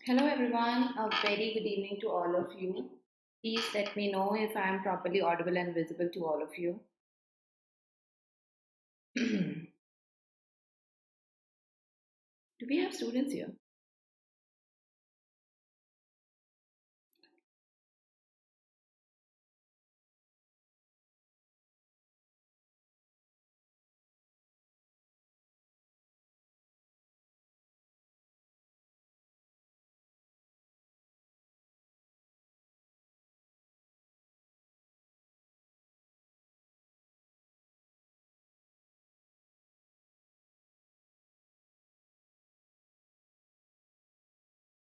Hello everyone, a very good evening to all of you. Please let me know if I am properly audible and visible to all of you. Do we have students here?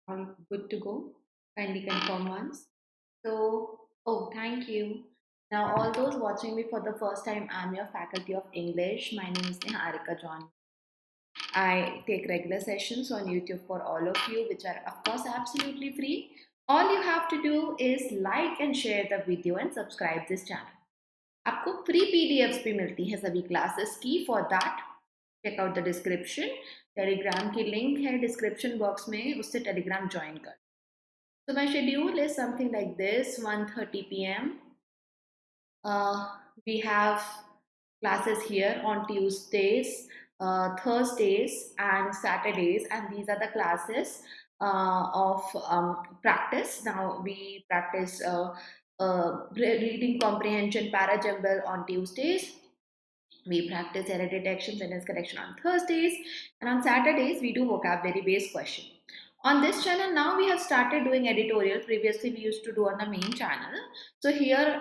All good to go? Kindly confirm once. Thank you. Now, all those watching me for the first time, I'm your faculty of English. My name is Neharika John. I take regular sessions on YouTube for all of you, which are, of course, absolutely free. All you have to do is like and share the video and subscribe this channel. आपको free PDFs भी मिलती हैं सभी classes की. For that check out the description. Telegram की link है description box में, उससे टेलीग्राम ज्वाइन कर. So my schedule is something like this: 1:30 p.m. We have classes here on Tuesdays, Thursdays, and Saturdays, and these are the classes of practice. Now we practice reading comprehension parajumble on Tuesdays. We practice error detection, sentence correction on Thursdays, and on Saturdays we do vocabulary based question. On this channel now we have started doing editorial. Previously we used to do on the main channel. So here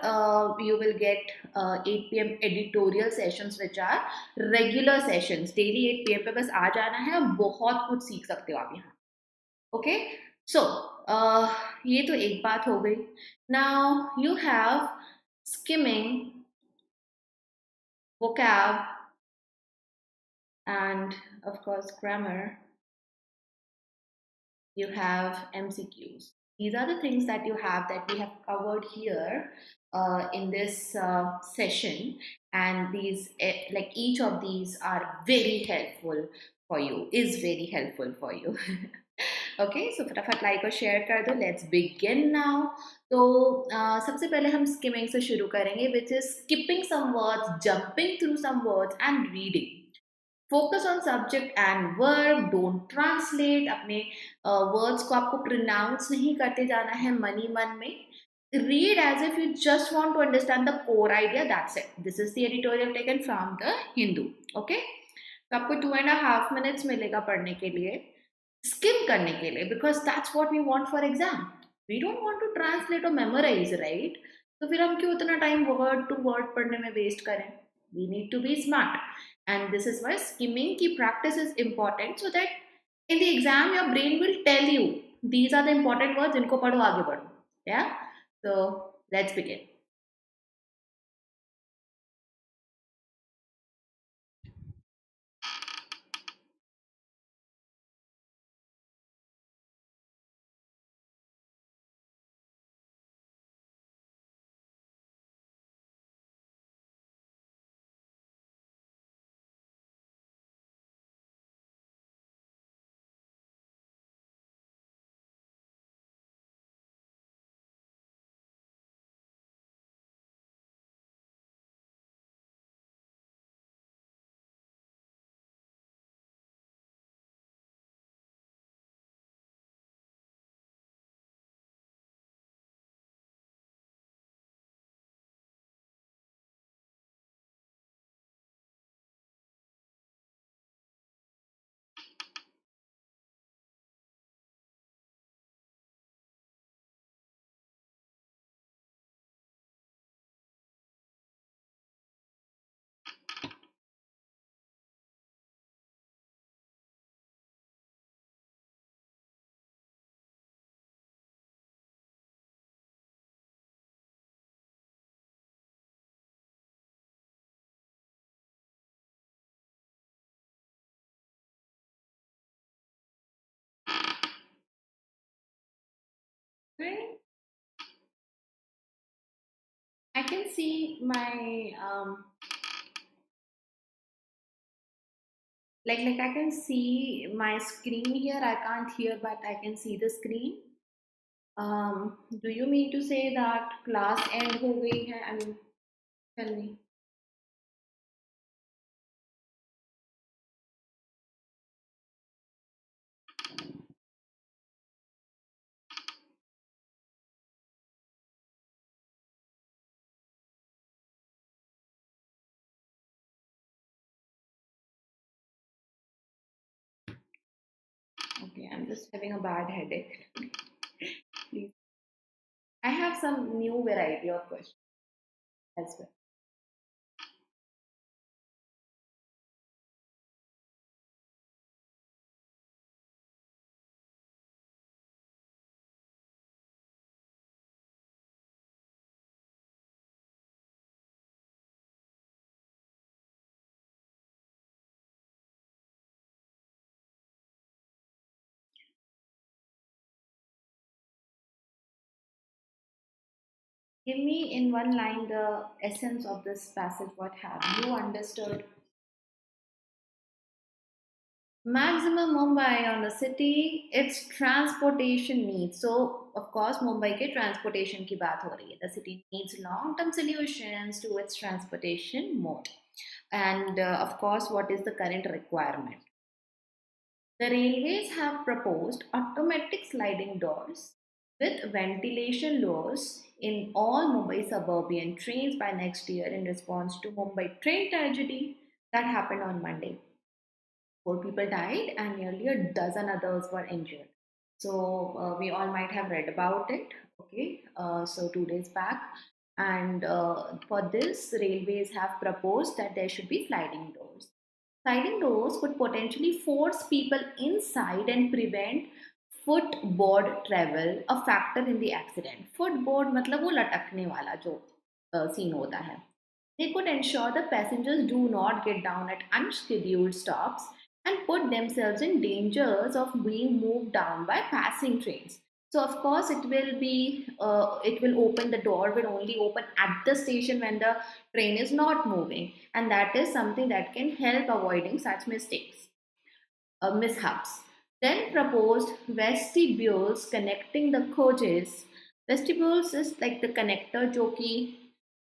you will get 8 p.m. editorial sessions which are regular sessions. Daily 8 p.m. पे बस आ जाना है, बहुत कुछ सीख सकते हो आप यहाँ. Okay, so ये तो एक बात हो गई. Now you have skimming, vocab, and of course grammar. You have MCQs. These are the things that you have that we have covered here in this session, and these like each of these are very helpful for you, is very helpful for you. Okay, so फटाफट like और share कर दो. Let's begin now. तो सबसे पहले हम skimming से शुरू करेंगे, which is skipping some words, jumping through some words and reading. Focus on subject and verb, don't translate. अपने वर्ड्स को आपको प्रोनाउंस नहीं करते जाना है मनी मन में. Read as if you just want to understand the core idea. That's it. This is the editorial taken from the Hindu. Okay? तो आपको 2.5 minutes मिलेगा पढ़ने के लिए, स्किम करने के लिए, because that's what we want for exam. We don't want to translate और मेमोराइज, राइट? तो फिर हम क्यों उतना टाइम वर्ड टू वर्ड पढ़ने में वेस्ट करें? We need to be smart, and this is why skimming की practice is important, so that in the exam your brain will tell you these are the important words, इनको पढ़ो आगे बढ़ो. Yeah, so let's begin. Right? I can see my Like I can see my screen here. I can't hear, but I can see the screen. Do you mean to say that class end हो गई है? I mean, tell me. Okay, I'm just having a bad headache. Please. I have some new variety of questions as well. Give me in one line the essence of this passage. What have you understood? Maximum Mumbai on the city, its transportation needs. So, of course, Mumbai के transportation की बात हो रही है. The city needs long-term solutions to its transportation mode. And of course, what is the current requirement? The railways have proposed automatic sliding doors with ventilation lures in all Mumbai suburban trains by next year in response to Mumbai train tragedy that happened on Monday. 4 people died and nearly a dozen others were injured. So we all might have read about it. Okay, so 2 days back, and for this, railways have proposed that there should be sliding doors. Sliding doors could potentially force people inside and prevent footboard travel, a factor in the accident. Footboard मतलब वो लटकने वाला जो scene होता है. They could ensure the passengers do not get down at unscheduled stops and put themselves in dangers of being moved down by passing trains. So of course it will open, the door will only open at the station when the train is not moving, and that is something that can help avoiding such mishaps. Then proposed vestibules connecting the coaches. Vestibules is like the connector जो कि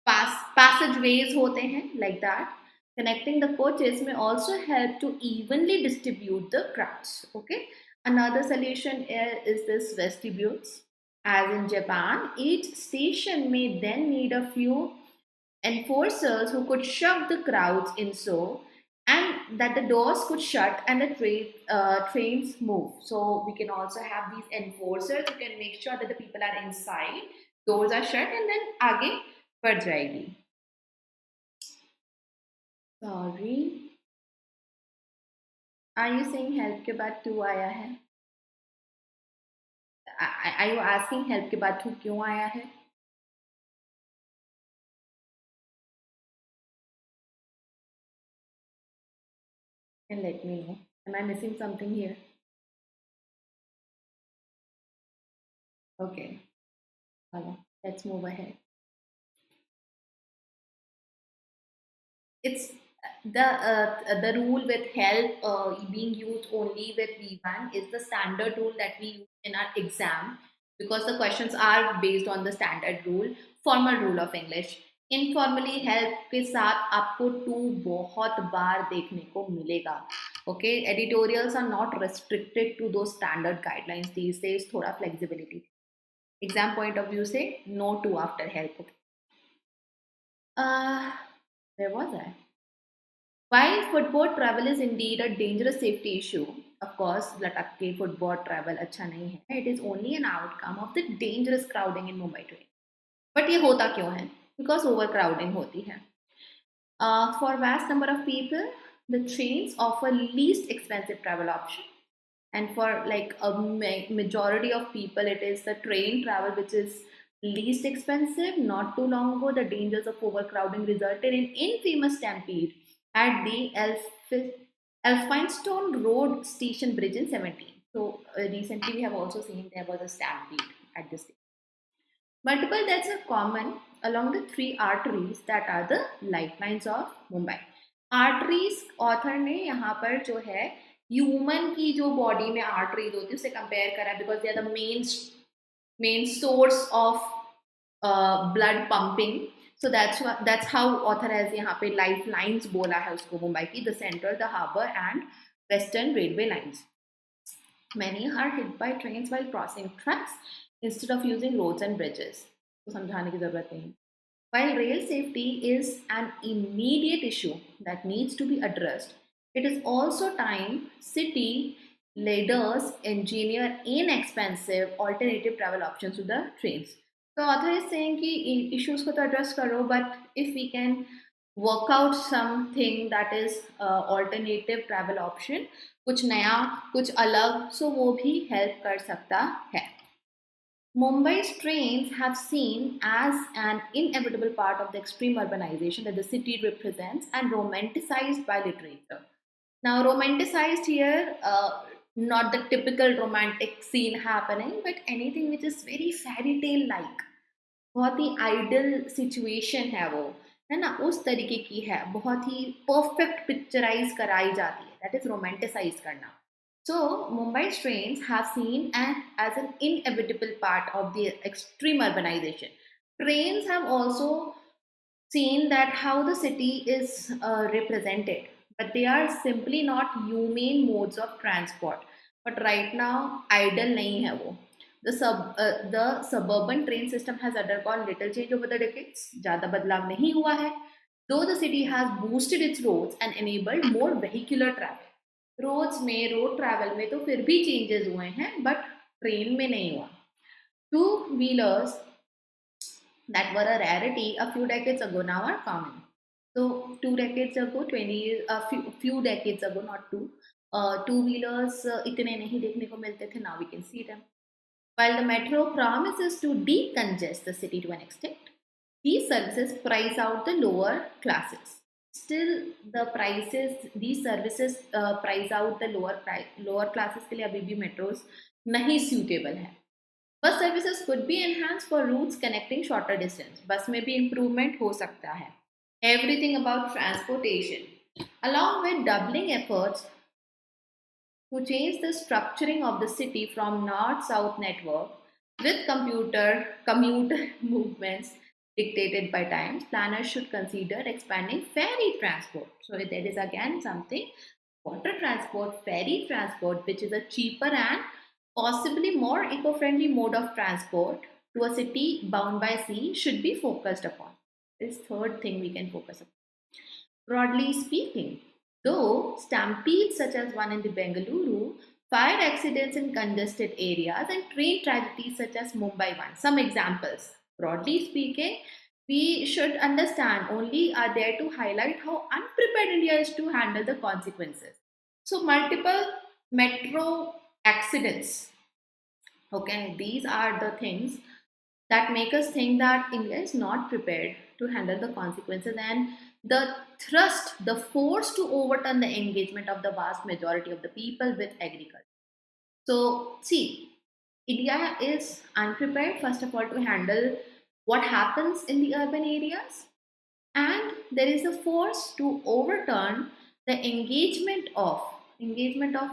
passageways होते हैं, like that. Connecting the coaches may also help to evenly distribute the crowds. Okay. Another solution is this vestibules. As in Japan, each station may then need a few enforcers who could shove the crowds in so and that the doors could shut and the trains move. So we can also have these enforcers who can make sure that the people are inside, doors are shut, and then आगे बढ़ जाएगी. Sorry, are you saying help के बाद to आया है? Are you asking help के बाद to क्यों आया है? And let me know. Am I missing something here? Okay, let's move ahead. It's the rule with help being used only with V1 is the standard rule that we use in our exam, because the questions are based on the standard rule, formal rule of English. Informally help के साथ आपको टू बहुत बार देखने को मिलेगा. Okay, editorials are not restricted to दो स्टैंडर्ड गाइडलाइंस, दीज डेज थोड़ा flexibility. Exam point of view से no to after help. Where was I? While footboard travel is indeed a dangerous safety issue, of course, लटक के footboard travel अच्छा नहीं है. It is only an outcome of the dangerous crowding in Mumbai train. But ये होता क्यों है? Because overcrowding होती है. For vast number of people, the trains offer least expensive travel option. And for like a majority of people, it is the train travel which is least expensive. Not too long ago, the dangers of overcrowding resulted in infamous stampede at the Elphinstone Road Station Bridge in 17. So recently we have also seen there was a stampede at this station. Multiple deaths are common along the three arteries that are the lifelines of Mumbai. Arteries author ने यहाँ पर जो है human की जो body में arteries होती है उससे कंपेयर करा, because they are the main source of blood pumping. So that's how author has यहाँ पे लाइफ लाइन्स बोला है उसको, मुंबई की, the central, the harbour and western railway lines. Many are hit by trains while crossing tracks instead of using roads and bridges. तो समझाने की जरूरत नहीं. While rail safety is an immediate issue that needs to be addressed, it is also time city leaders engineer inexpensive alternative travel options to the trains. So author is saying कि issues को तो address करो, but if we can work out something that is alternative travel option, कुछ नया कुछ अलग, so वो भी help कर सकता है. Mumbai's trains have seen as an inevitable part of the extreme urbanization that the city represents and romanticized by literature. Now, romanticized here, not the typical romantic scene happening, but anything which is very fairy tale like. बहुत ही idol situation है वो, है ना, उस तरीके की है, बहुत ही परफेक्ट पिक्चराइज कराई जाती है, दैट इज रोमांटिसाइज करना. So, Mumbai's trains have seen as an inevitable part of the extreme urbanization. Trains have also seen that how the city is represented, but they are simply not humane modes of transport. But right now, idle nahi hai wo. The suburban train system has undergone little change over the decades. ज़्यादा बदलाव नहीं हुआ है. Though the city has boosted its roads and enabled more vehicular traffic. Roads में, road travel में तो फिर भी चेंजेस हुए हैं, बट ट्रेन में नहीं हुआ. Two wheelers that were a rarity a few decades ago now are common. So 2 decades ago, 20 few decades ago, not two, two wheelers इतने नहीं देखने को मिलते थे. Now we can see them. While the metro promises to decongest the city to an extent, these services price out the lower classes. Still, the prices, these services price out the lower classes के लिए अभी भी metros नहीं suitable है. Bus services could be enhanced for routes connecting shorter distance. बस में भी improvement हो सकता है. Everything about transportation, along with doubling efforts to change the structuring of the city from north-south network with commuter movements dictated by times, planners should consider expanding ferry transport. So there is again something, water transport, ferry transport, which is a cheaper and possibly more eco-friendly mode of transport to a city bound by sea should be focused upon. This third thing we can focus upon. Broadly speaking, though stampedes such as one in the Bengaluru, fire accidents in congested areas, and train tragedies such as Mumbai one, some examples. Broadly speaking, we should understand only are there to highlight how unprepared India is to handle the consequences. So multiple metro accidents, okay, these are the things that make us think that India is not prepared to handle the consequences, and the thrust, the force to overturn the engagement of the vast majority of the people with agriculture. So see, India is unprepared, first of all, to handle what happens in the urban areas, and there is a force to overturn the engagement of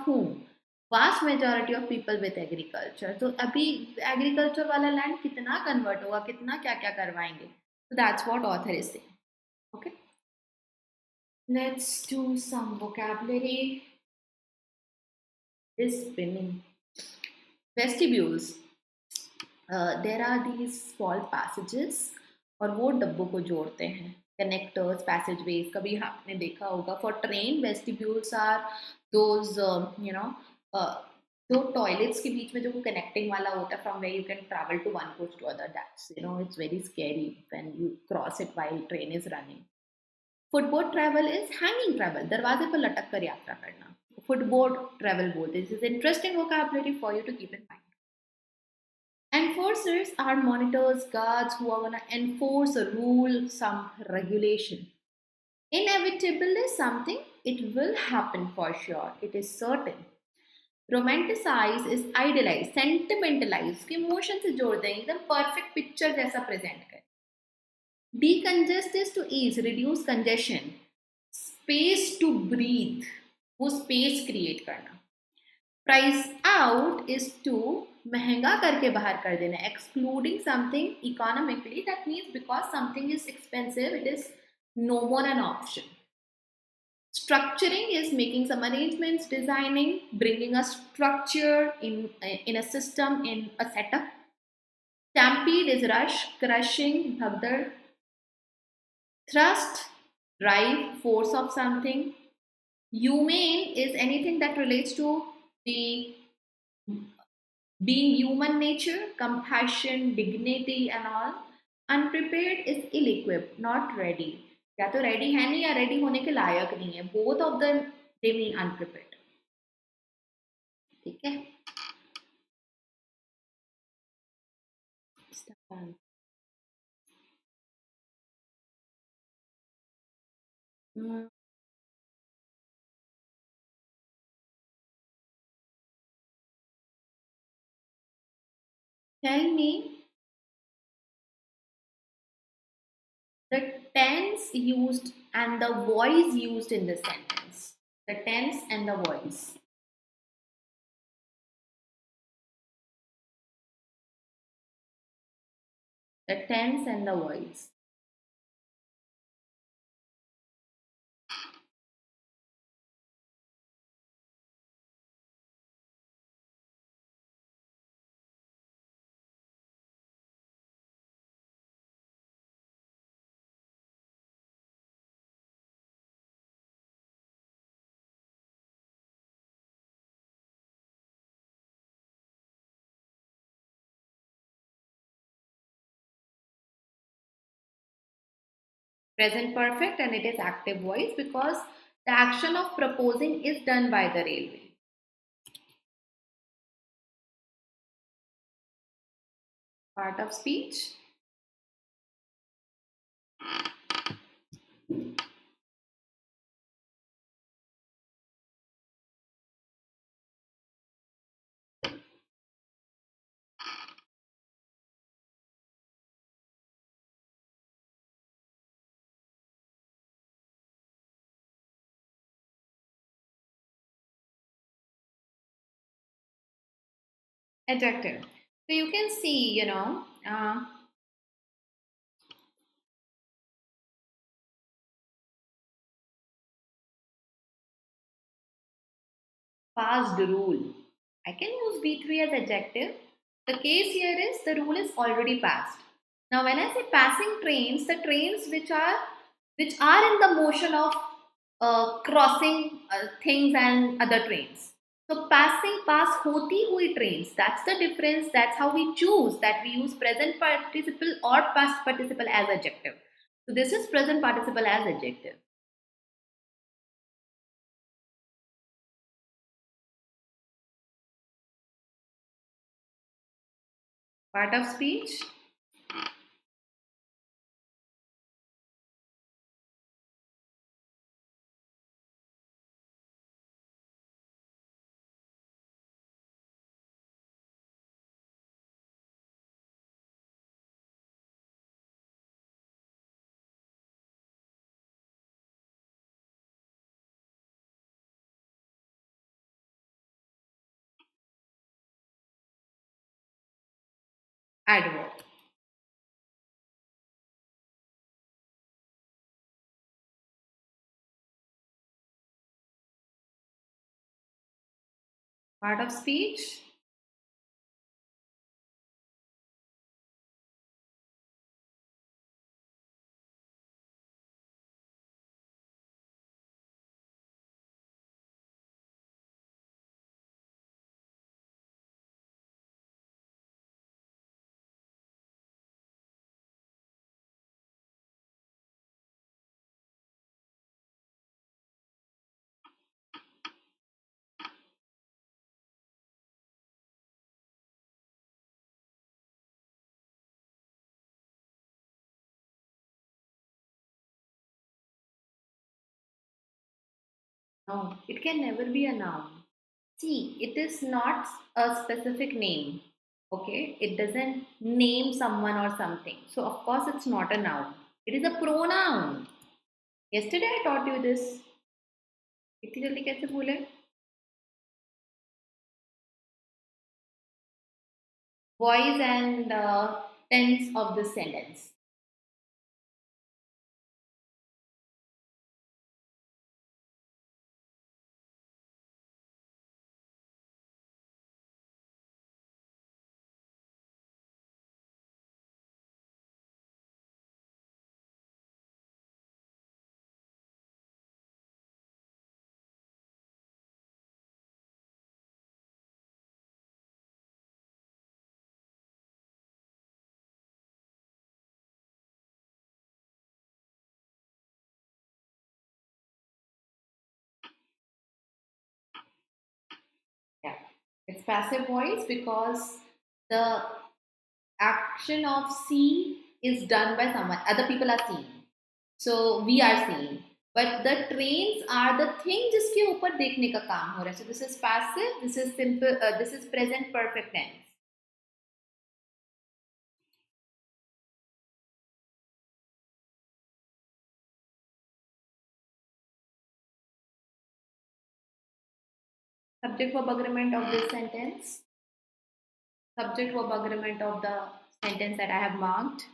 whom? Vast majority of people with agriculture. तो अभी agriculture वाला land कितना convert होगा, कितना क्या क्या करवाएंगे? So that's what author is saying. Okay. Let's do some vocabulary. Is spinning. Vestibules. There are these small passages और वो डब्बों को जोड़ते हैं. Connectors, passageways. कभी आपने देखा होगा. For train, vestibules are those दो टॉयलेट्स के बीच में जो कनेक्टिंग वाला होता है, from where you can travel to one coast to other. That's it's very scary when you cross it while train is running. Footboard travel is hanging travel. दरवाजे पर लटक कर यात्रा करना. Footboard travel बोलते हैं. This is interesting vocabulary for you to keep in mind. Enforcers are monitors, guards who are going to enforce a rule, some regulation. Inevitable is something, it will happen for sure. It is certain. Romanticize is idealize, sentimentalize, उसके emotion से जोड़ दें, एकदम perfect picture जैसा present करें. Decongest is to ease, reduce congestion. Space to breathe, वो space create करना. Price out is to महंगा करके बाहर कर देना, excluding something economically. That means because something is expensive, it is no more an option. Structuring is making some arrangements, designing, bringing a structure in a system, in a setup. Stampede is rush, crushing, bhagdar. Thrust, drive, force of something. Humane is anything that relates to the being human nature, compassion, dignity and all. Unprepared is ill-equipped, not ready. या तो ready है नहीं या ready होने के लायक नहीं है. Both of the they mean अनप्रिपेयर्ड. ठीक है. Tell me the tense used and the voice used in the sentence. The tense and the voice. The tense and the voice. Present perfect, and it is active voice because the action of proposing is done by the railway. Part of speech. Adjective. So you can see, passed rule. I can use B3 as adjective. The case here is the rule is already passed. Now, when I say passing trains, the trains which are in the motion of crossing things and other trains. So, passing, pass hoti hui trains. That's the difference. That's how we choose that we use present participle or past participle as adjective. So, this is present participle as adjective. Part of speech. Adverb. Part of speech. No, it can never be a noun. See, it is not a specific name. Okay, it doesn't name someone or something. So, of course, it's not a noun. It is a pronoun. Yesterday, I taught you this. इतनी जल्दी कैसे भूले? Voice and tense of the sentence. Yeah, it's passive voice because the action of see is done by someone. Other people are seeing, so we are seeing. But the trains are the thing जिसके ऊपर देखने का काम हो रहा है. So this is passive. This is simple. This is present perfect tense. Subject verb agreement of this sentence. Subject verb agreement of the sentence that I have marked.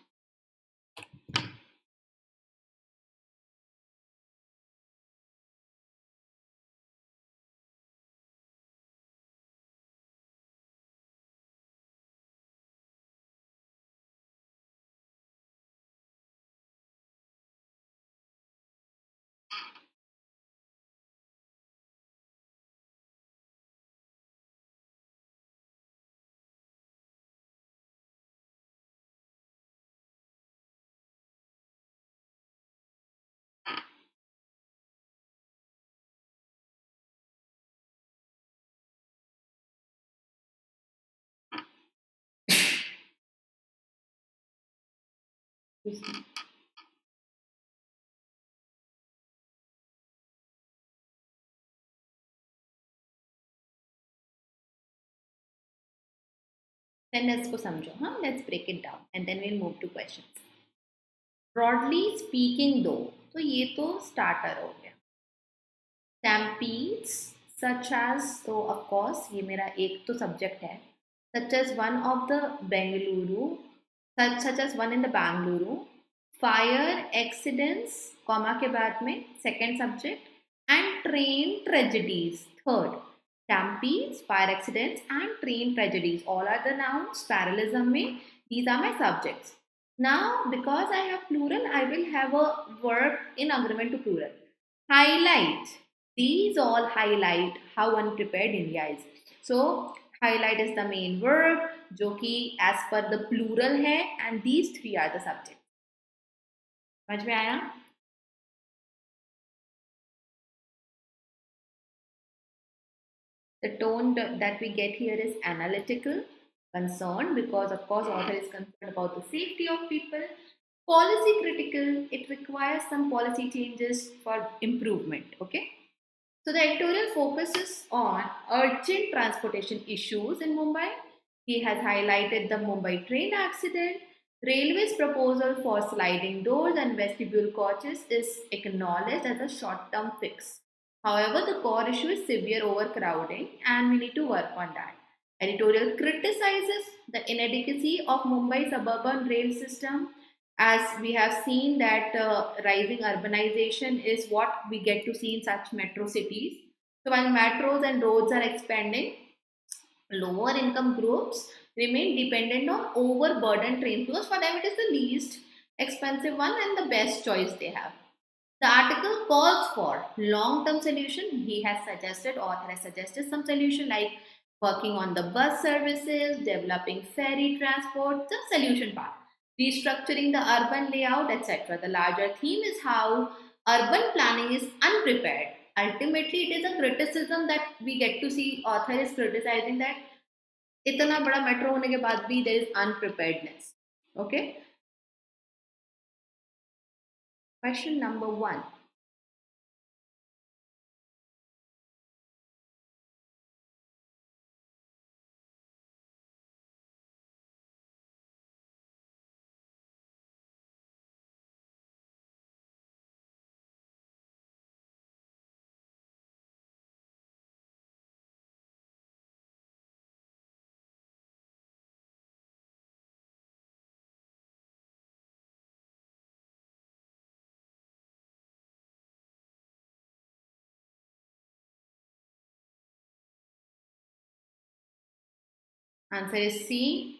Sentence को समझो, हाँ? Let's break it down and then we'll move to questions. Broadly speaking, though, तो ये तो starter हो गया. Stampedes such as, तो of course ये मेरा एक तो subject है. Such as one of the Bengaluru, such as one in the Bangalore. Fire accidents, comma के बाद में second subject, and train tragedies third. Stampedes, fire accidents, and train tragedies. All are the nouns. Parallelism में these are my subjects. Now, because I have plural, I will have a verb in agreement to plural. Highlight. These all highlight how unprepared India is. So, highlight is the main verb, जो कि as per the plural है, and these three are the subjects. समझ में आया? The tone that we get here is analytical, concerned, because of course author is concerned about the safety of people. Policy critical, it requires some policy changes for improvement. Okay. So the editorial focuses on urgent transportation issues in Mumbai. He has highlighted the Mumbai train accident. Railway's proposal for sliding doors and vestibule coaches is acknowledged as a short-term fix. However, the core issue is severe overcrowding and we need to work on that. Editorial criticizes the inadequacy of Mumbai's suburban rail system, as we have seen that rising urbanization is what we get to see in such metro cities. So while metros and roads are expanding, lower income groups remain dependent on overburdened trains because for them it is the least expensive one and the best choice they have. The article calls for long-term solution. He has suggested, author has suggested some solution like working on the bus services, developing ferry transport, the solution part, restructuring the urban layout, etc. The larger theme is how urban planning is unprepared. Ultimately, it is a criticism that we get to see. Author is criticizing that इतना बड़ा metro होने के बाद भी there is unpreparedness. Okay. Question number 1. Answer is C.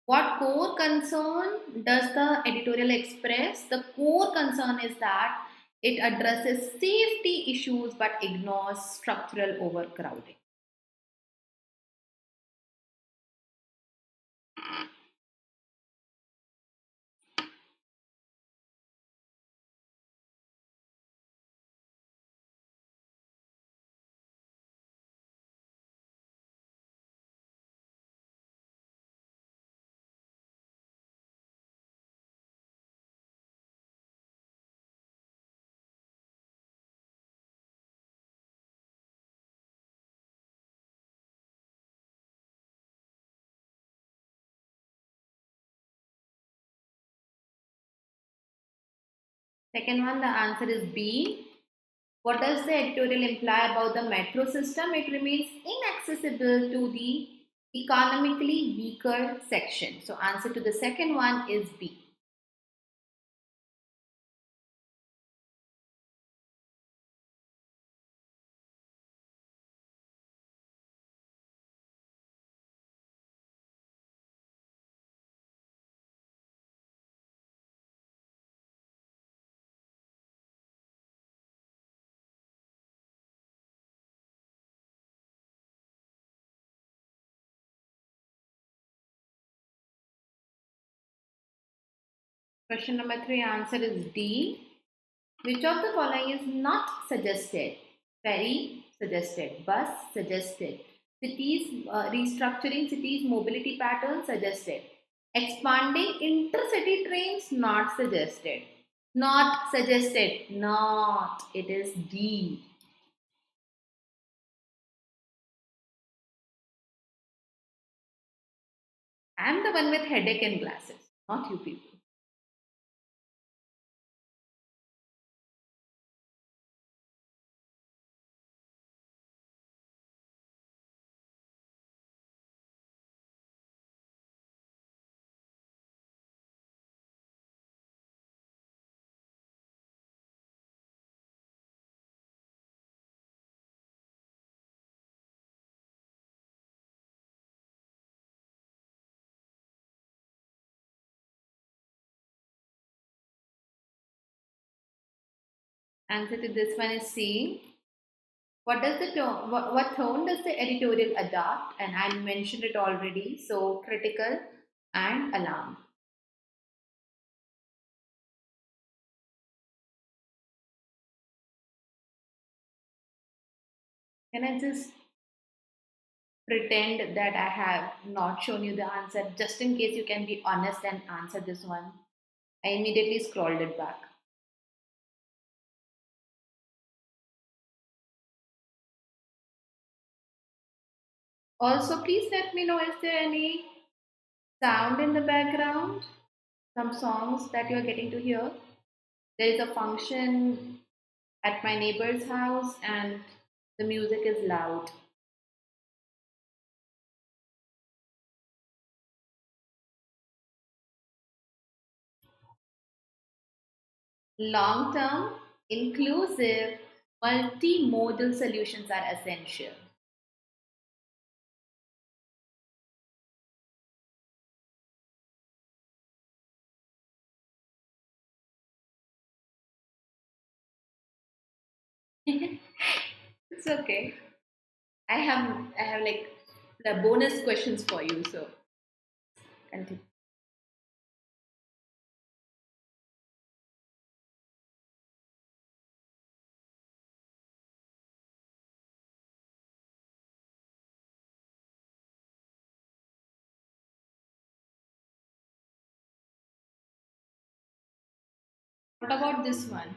What core concern does the editorial express? The core concern is that it addresses safety issues but ignores structural overcrowding. Second one, the answer is B. What does the editorial imply about the metro system? It remains inaccessible to the economically weaker section. So answer to the second one is B. Question number 3, answer is D. Which of the following is not suggested? Ferry suggested, bus suggested, cities restructuring cities mobility patterns suggested, expanding intercity trains not suggested. Not suggested, not. It is D. I am the one with headache and glasses, not you people. Answer to this one is C. What does the tone? What tone does the editorial adopt? And I mentioned it already. So critical and alarmed. Can I just pretend that I have not shown you the answer just in case you can be honest and answer this one? I immediately scrolled it back. Also, please let me know, is there any sound in the background? Some songs that you are getting to hear? There is a function at my neighbor's house and the music is loud. Long term, inclusive, multimodal solutions are essential. It's okay. I have like the bonus questions for you, so continue. What about this one?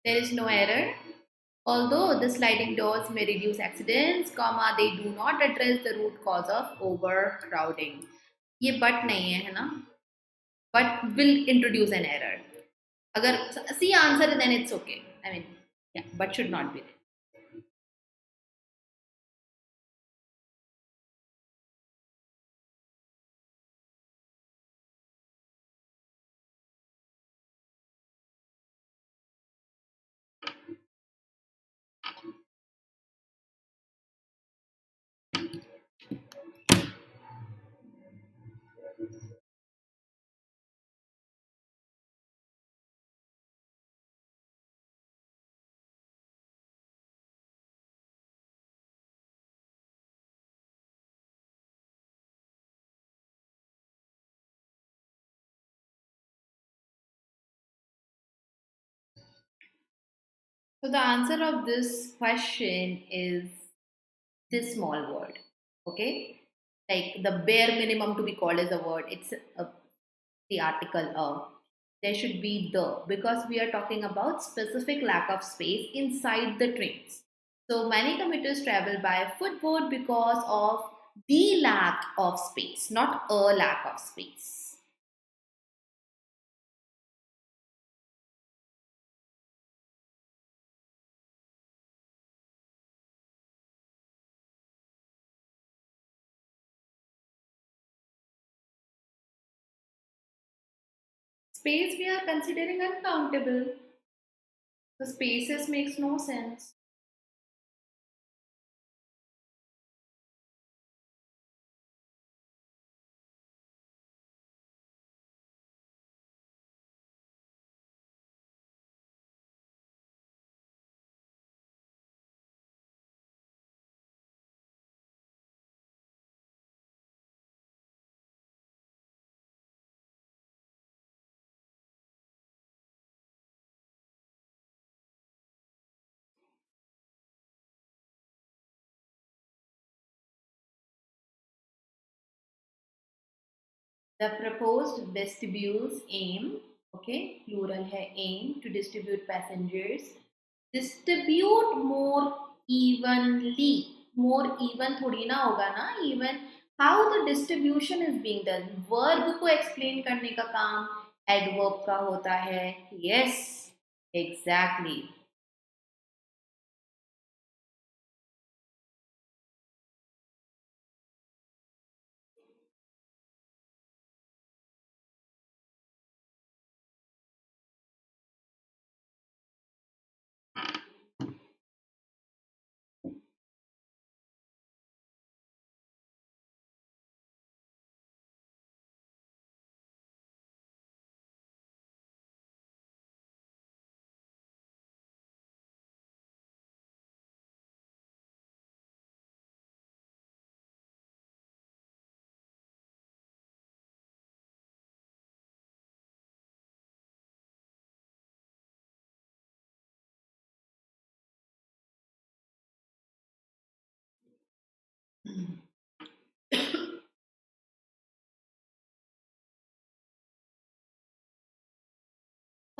There is no error. Although the sliding doors may reduce accidents, comma, they do not address the root cause of overcrowding. ये but नहीं है ना? But will introduce an error. अगर C answer then it's okay. I mean, yeah, but should not be there. So the answer of this question is this small word. Okay, like the bare minimum to be called as a word. It's the article of. There should be the, because we are talking about specific lack of space inside the trains. So many commuters travel by footboard because of the lack of space, not a lack of space. Space we are considering uncountable. The spaces makes no sense. The proposed vestibules aim, okay, plural hai aim, to distribute passengers. Distribute more evenly. More even थोड़ी ना होगा ना even. How the distribution is being done. Verb को explain करने का काम adverb का होता है. Yes, exactly.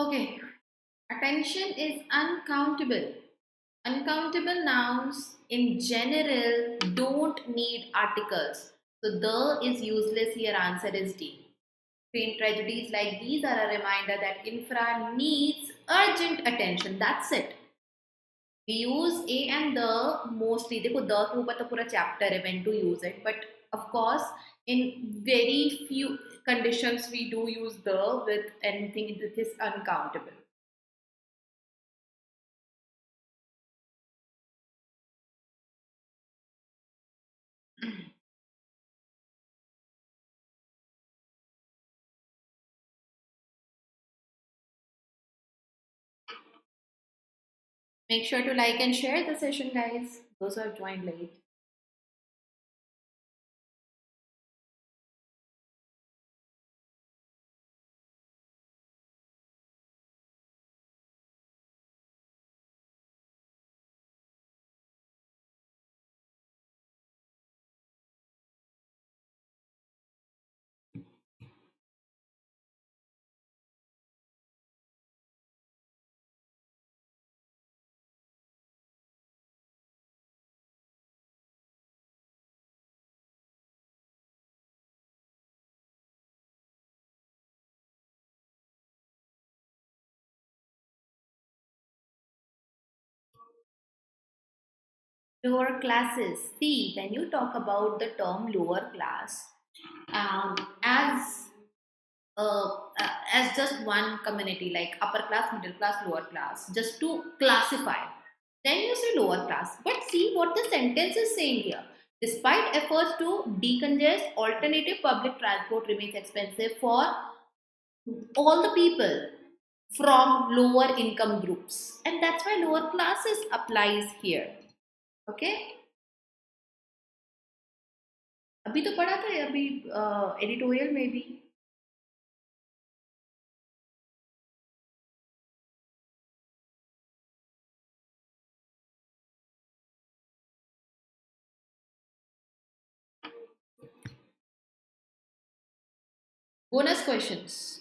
Okay, attention is uncountable. Uncountable nouns in general don't need articles. So the is useless here, answer is D. Train tragedies like these are a reminder that infra needs urgent attention. That's it. We use a and the mostly. देखो the के ऊपर तो पूरा chapter है when to use it. But of course, in very few conditions we do use the with anything that is uncountable. Make sure to like and share the session, guys. Those who have joined late. Lower classes. See, when you talk about the term lower class, um, as uh, as just one community like upper class, middle class, lower class, just to classify. Then you say lower class. But see what the sentence is saying here. Despite efforts to decongest, alternative public transport remains expensive for all the people from lower income groups. And that's why lower classes applies here. Okay? अभी तो पढ़ा था अभी editorial में भी Bonus questions.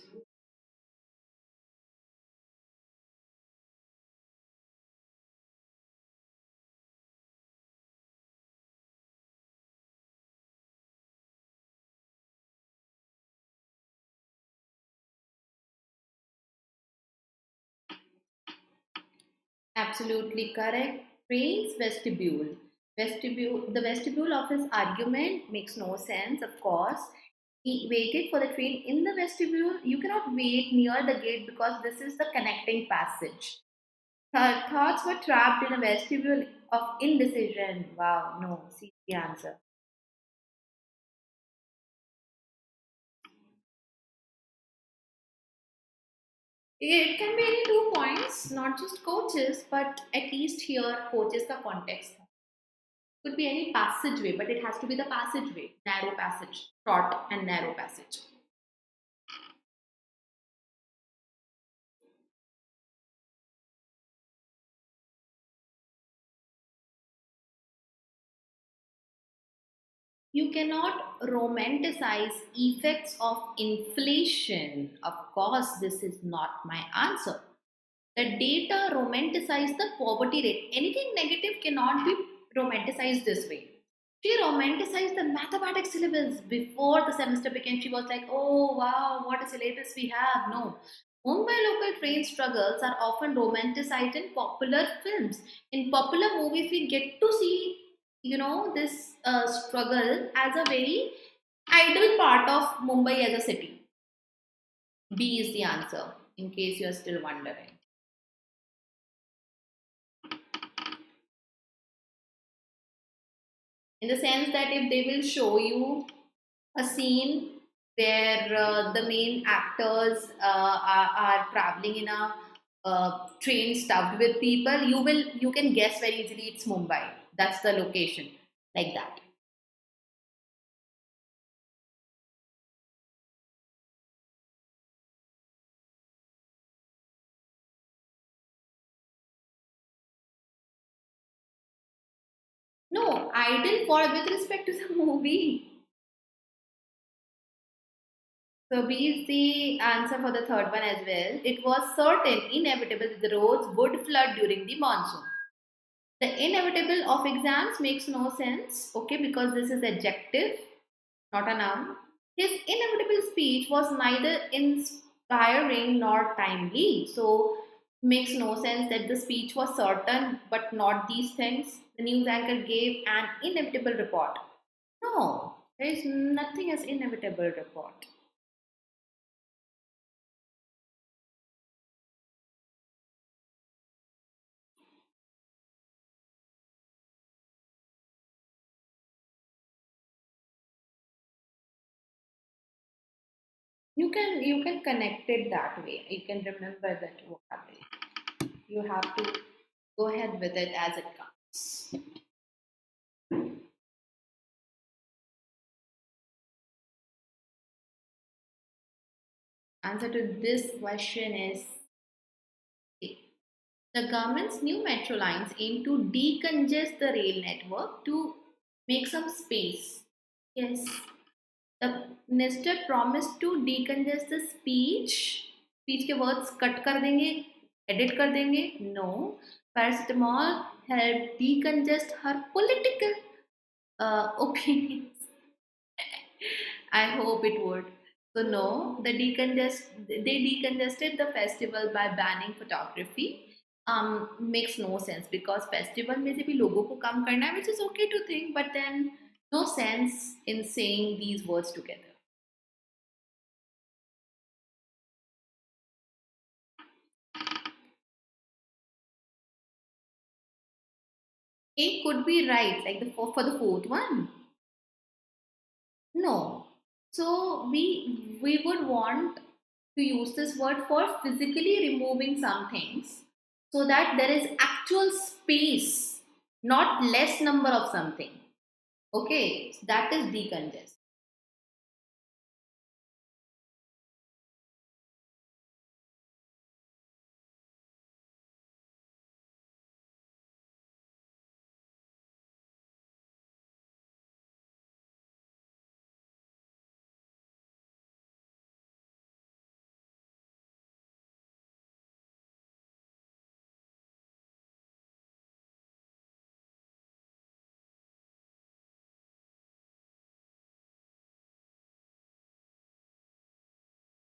Absolutely correct. Train's vestibule. Vestibule. The vestibule of his argument makes no sense, of course. He waited for the train in the vestibule. You cannot wait near the gate because this is the connecting passage. Thoughts were trapped in a vestibule of indecision. Wow, no, see the answer. It can be any 2 points, not just coaches, but at least here coaches the context. Could be any passageway, but it has to be the passageway, narrow passage, short and narrow passage. You cannot romanticize effects of inflation. Of course, this is not my answer. The data romanticize the poverty rate. Anything negative cannot be romanticized this way. She romanticized the mathematics syllabus before the semester began. She was like, oh wow, what a syllabus we have. No. Mumbai local train struggles are often romanticized in popular films. In popular movies, we get to see, this struggle as a very idle part of Mumbai as a city. B is the answer, in case you're still wondering. In the sense that if they will show you a scene where the main actors are traveling in a train stuffed with people, you can guess very easily it's Mumbai. That's the location, like that. No, idle for with respect to the movie. So B is the answer for the third one as well. It was certain, inevitable that the roads would flood during the monsoon. The inevitable of exams makes no sense, okay, because this is adjective, not a noun. His inevitable speech was neither inspiring nor timely, so makes no sense that the speech was certain but not these things. The news anchor gave an inevitable report. No, there is nothing as inevitable report. You can connect it that way. You can remember that vocabulary. You have to go ahead with it as it comes. Answer to this question is A. The government's new metro lines aim to decongest the rail network to make some space. Yes, the minister promised to decongest the speech. Speech के words cut कर देंगे, edit कर देंगे. No, paracetamol helped decongest her political opinions. I hope it would. So no, they decongested the festival by banning photography. Makes no sense because festival में से भी लोगों को कम करना है, which is okay to think, but then no sense in saying these words together. A could be right, like for the fourth one. No. So we would want to use this word for physically removing some things so that there is actual space, not less number of something. Okay, that is decongest.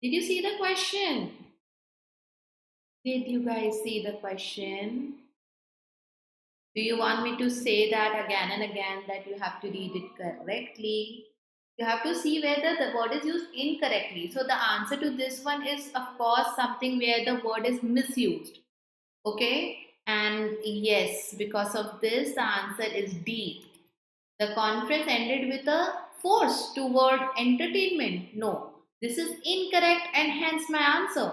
Did you see the question? Did you guys see the question? Do you want me to say that again and again that you have to read it correctly? You have to see whether the word is used incorrectly. So the answer to this one is, of course, something where the word is misused. Okay? And yes, because of this, the answer is D. The conference ended with a force toward entertainment. No, this is incorrect and hence my answer.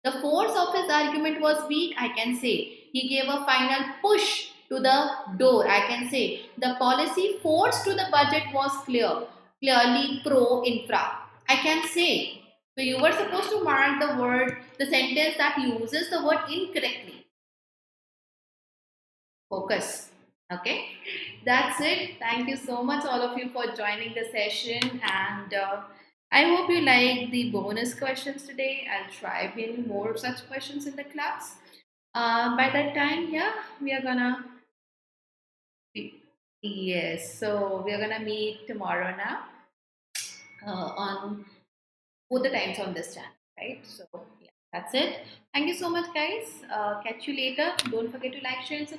The force of his argument was weak, I can say. He gave a final push to the door, I can say. The policy forced to the budget was clear, clearly pro infra, I can say. So you were supposed to mark the word, the sentence that uses the word incorrectly. Focus. Okay, that's it. Thank you so much, all of you, for joining the session. And I hope you like the bonus questions today. I'll try bringing more such questions in the class. By that time, yeah, we are gonna. Yes, so we are gonna meet tomorrow now on both the times on this channel, right? So, yeah, that's it. Thank you so much, guys. Catch you later. Don't forget to like, share, and subscribe.